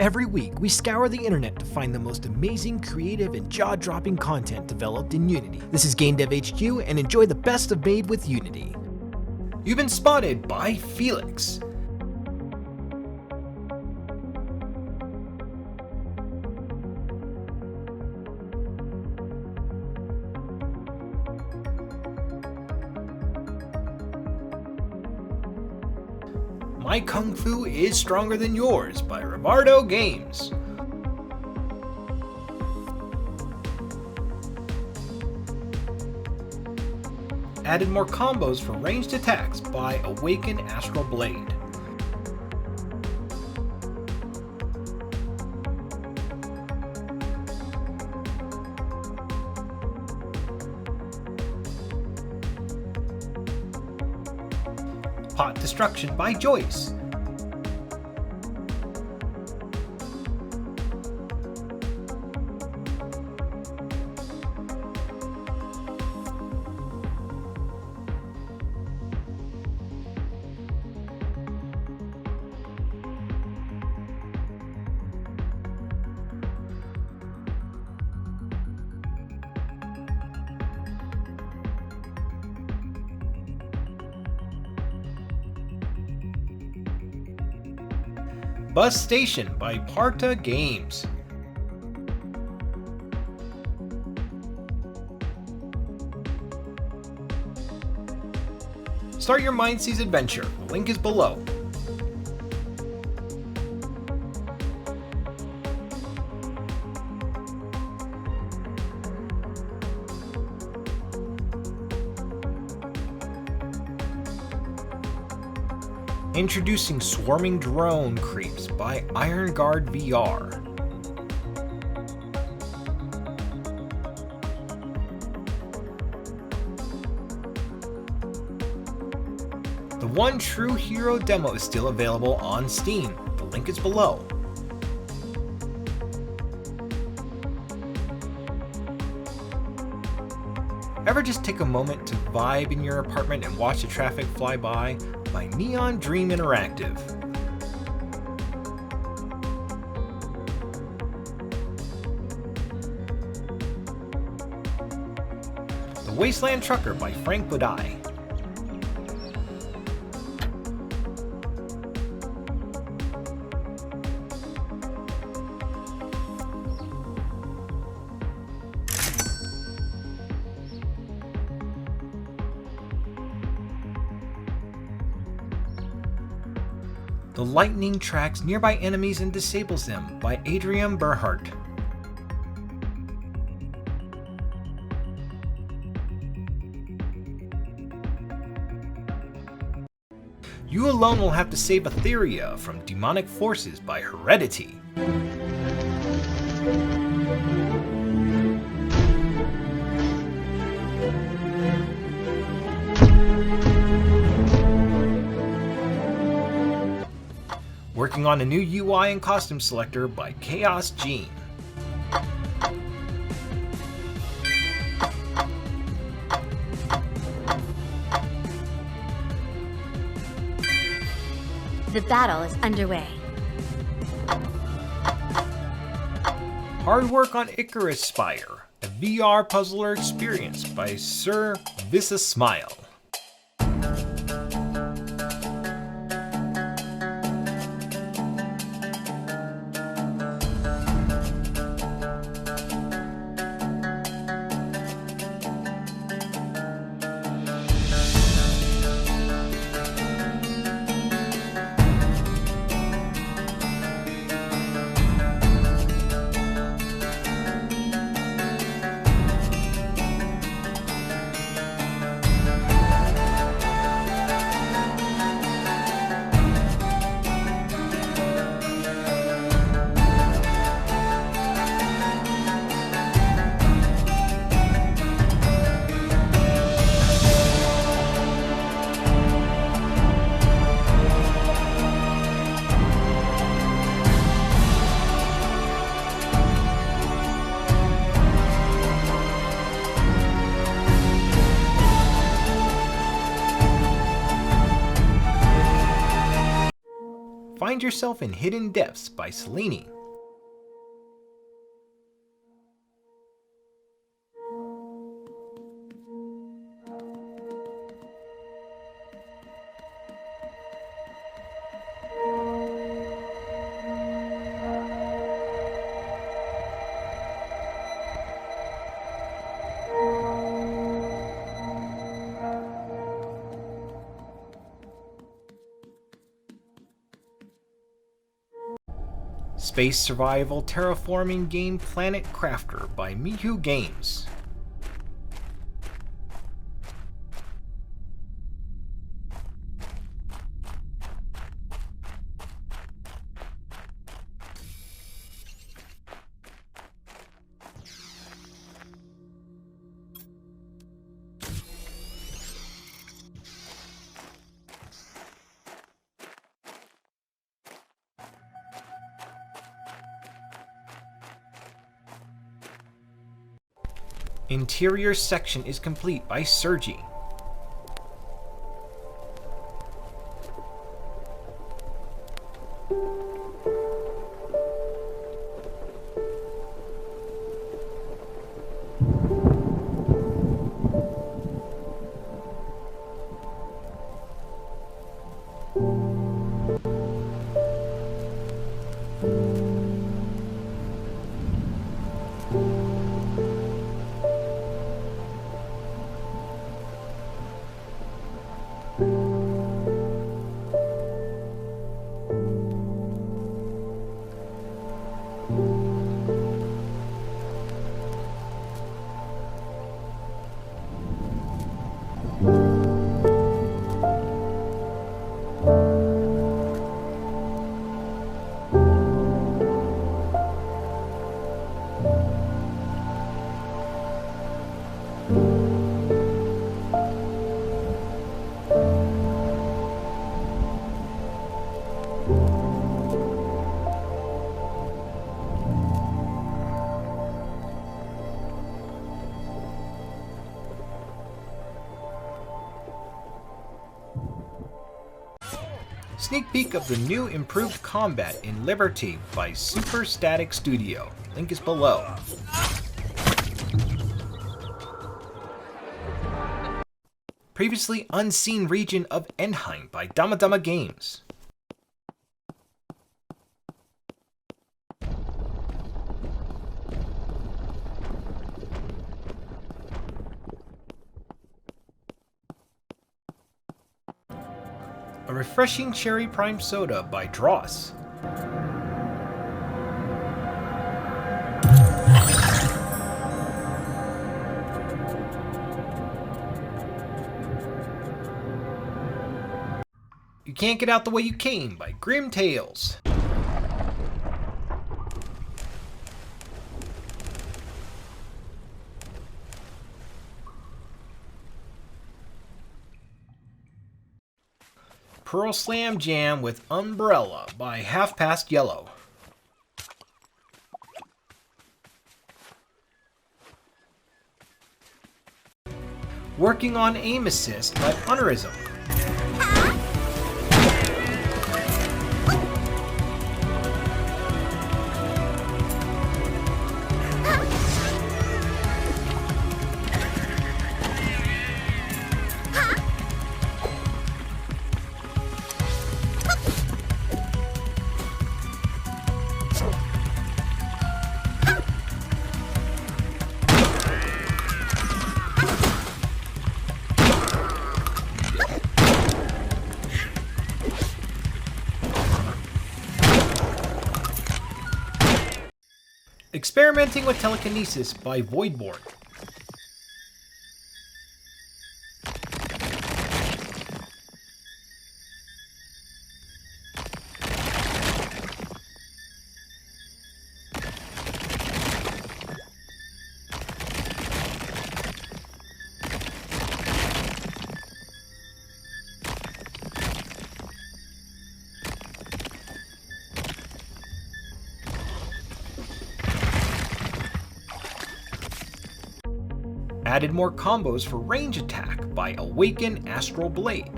Every week, we scour the internet to find the most amazing, creative, and jaw-dropping content developed in Unity. This is Game Dev HQ, and enjoy the best of Made with Unity. You've been spotted by Felix. My Kung Fu is Stronger Than Yours by Rivardo Games. Added more combos for ranged attacks by Awaken Astral Blade. Pot Destruction by Joyce. Bus Station by Parta Games. Start your Mindseas adventure. The link is below. Introducing Swarming Drone Creeps by Iron Guard VR. The One True Hero demo is still available on Steam. The link is below. Ever just take a moment to vibe in your apartment and watch the traffic fly by Neon Dream Interactive. The Wasteland Trucker by Frank Bodai. The Lightning tracks nearby enemies and disables them by Adrian Berhardt. You Alone Will Have to Save Etheria from Demonic Forces by Heredity. Working on a new UI and costume selector by Chaos Gene. The battle is underway. Hard work on Icarus Spire, a VR puzzler experience by Sir Visa Smile. find yourself in Hidden Depths by Selene. Space survival terraforming game Planet Crafter by Mihu Games. Interior section is complete by Sergi. Sneak peek of the new improved combat in Liberty by Super Static Studio. Link is below. Previously unseen region of Endheim by Dama Dama Games. A refreshing cherry prime soda by Dross. You Can't Get Out the Way You Came by Grim Tales. Pearl Slam Jam with Umbrella by Half Past Yellow. Working on Aim Assist by Honorism. Experimenting with Telekinesis by Voidborn. Added more combos for range attack by Awaken Astral Blade.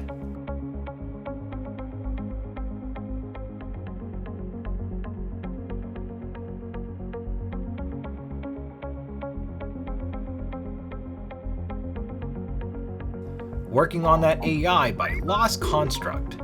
Working on That AI by Lost Construct.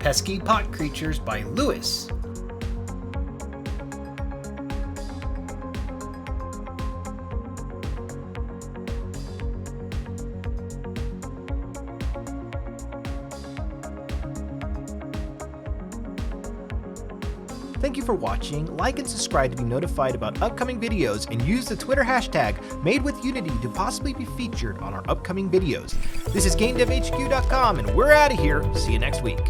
Pesky Pot Creatures by Lewis. Thank you for watching. Like and subscribe to be notified about upcoming videos, and use the Twitter hashtag MadeWithUnity to possibly be featured on our upcoming videos. This is GameDevHQ.com, and we're out of here. See you next week.